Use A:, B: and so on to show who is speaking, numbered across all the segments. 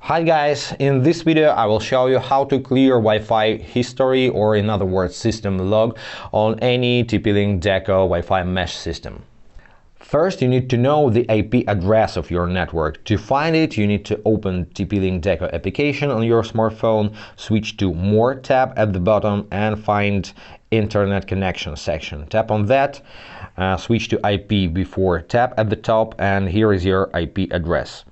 A: Hi guys, in this video I will show you how to clear Wi-Fi history, or in other words system log, on any TP Link Deco Wi-Fi mesh system. First, you need to know the IP address of your network. To find it, you need to open TP Link Deco application on your smartphone, switch to More tab at the bottom and find Internet Connection section. Tap on that, switch to IPv4 tab at the top, and here is your IP address.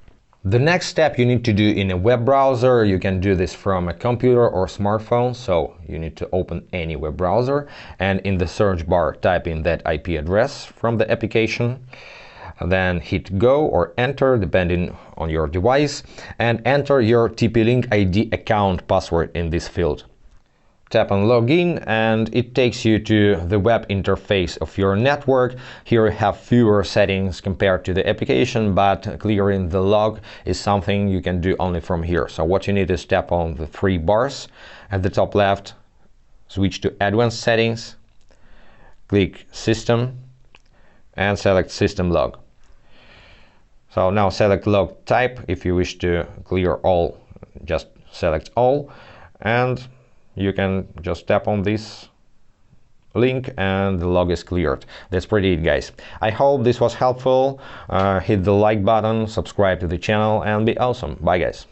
A: The next step you need to do in a web browser. You can do this from a computer or smartphone, so you need to open any web browser and in the search bar type in that IP address from the application. Then hit go or enter depending on your device and enter your TP Link ID account password in this field. Tap on login and it takes you to the web interface of your network. Here you have fewer settings compared to the application, but clearing the log is something you can do only from here. So what you need is tap on the three bars at the top left, switch to advanced settings, click system and select system log. So now select log type. If you wish to clear all, just select all, and you can just tap on this link and the log is cleared. That's pretty it, guys. I hope this was helpful. Hit the like button, subscribe to the channel and be awesome. Bye guys.